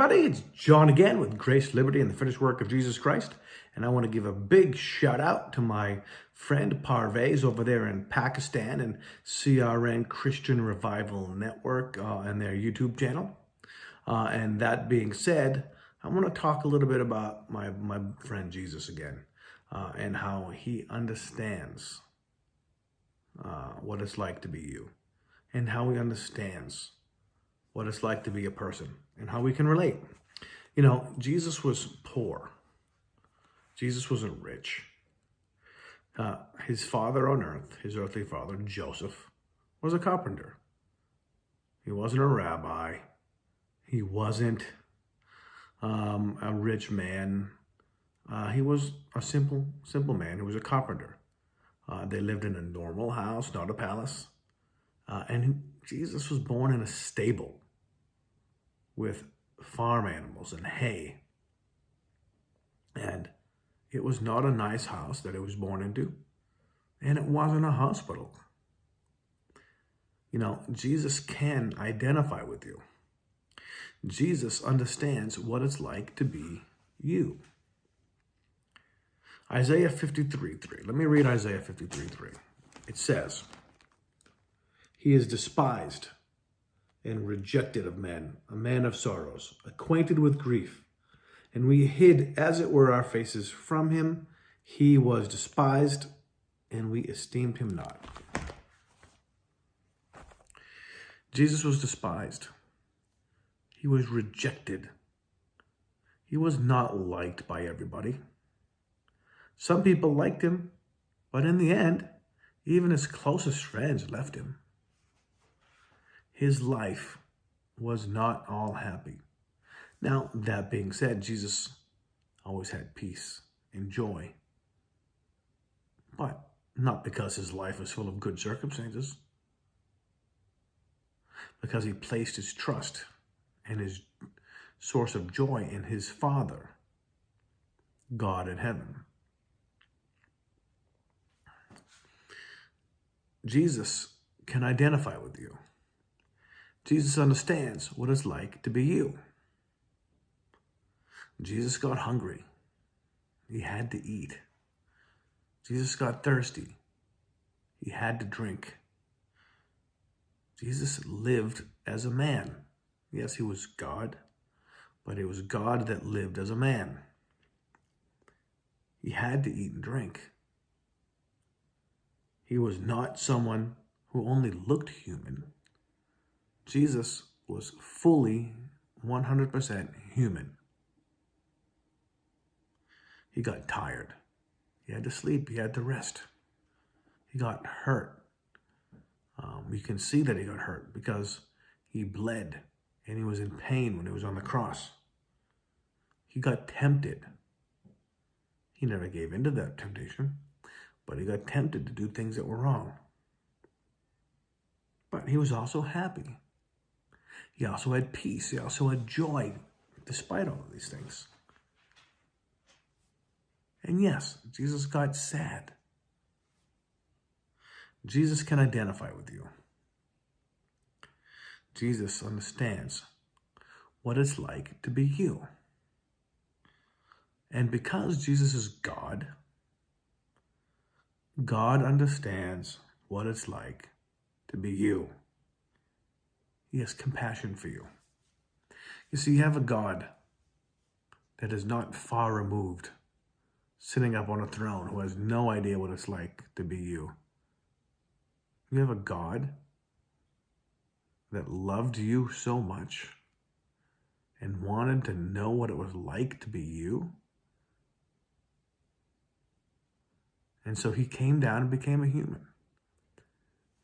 everybody, it's John again with Grace, Liberty, and the Finished Work of Jesus Christ. And I want to give a big shout out to my friend Parvez over there in Pakistan and CRN Christian Revival Network and their YouTube channel. And that being said, I want to talk a little bit about my friend Jesus again and how he understands what it's like to be you and how he understands what it's like to be a person and how we can relate. You know, Jesus was poor. Jesus wasn't rich. His father on earth, his earthly father, Joseph, was a carpenter. He wasn't a rabbi. He wasn't a rich man. He was a simple man. He was a carpenter. They lived in a normal house, not a palace. And Jesus was born in a stable with farm animals and hay. And it was not a nice house that he was born into. And it wasn't a hospital. You know, Jesus can identify with you. Jesus understands what it's like to be you. Isaiah 53:3. Let me read Isaiah 53:3. It says, "He is despised and rejected of men, a man of sorrows, acquainted with grief. And we hid, as it were, our faces from him. He was despised, and we esteemed him not." Jesus was despised. He was rejected. He was not liked by everybody. Some people liked him, but in the end, even his closest friends left him. His life was not all happy. Now, that being said, Jesus always had peace and joy, but not because his life was full of good circumstances, because he placed his trust and his source of joy in his Father, God in heaven. Jesus can identify with you. Jesus understands what it's like to be you. Jesus got hungry. He had to eat. Jesus got thirsty. He had to drink. Jesus lived as a man. Yes, he was God, but it was God that lived as a man. He had to eat and drink. He was not someone who only looked human. Jesus was fully 100% human. He got tired. He had to sleep. He had to rest. He got hurt. You can see that he got hurt because he bled and he was in pain when he was on the cross. He got tempted. He never gave in to that temptation, but he got tempted to do things that were wrong. But he was also happy. He also had peace. He also had joy, despite all of these things. And yes, Jesus got sad. Jesus can identify with you. Jesus understands what it's like to be you. And because Jesus is God, God understands what it's like to be you. He has compassion for you. You see, you have a God that is not far removed, sitting up on a throne, who has no idea what it's like to be you. You have a God that loved you so much and wanted to know what it was like to be you. And so he came down and became a human.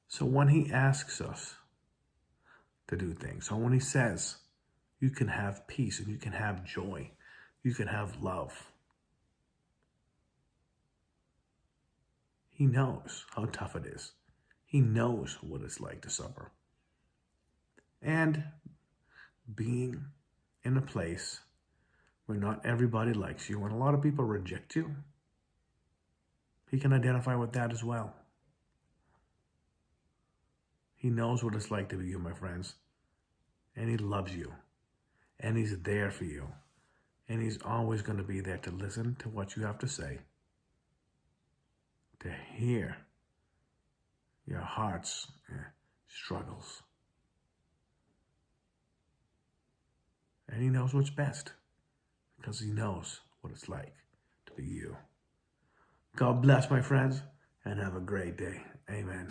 So when he asks us to do things, so when he says, you can have peace and you can have joy, you can have love, he knows how tough it is. He knows what it's like to suffer. And being in a place where not everybody likes you and a lot of people reject you, he can identify with that as well. He knows what it's like to be you, my friends. And he loves you. and he's there for you. And he's always going to be there to listen to what you have to say, to hear your heart's struggles. And he knows what's best because he knows what it's like to be you. God bless, my friends, and have a great day. Amen.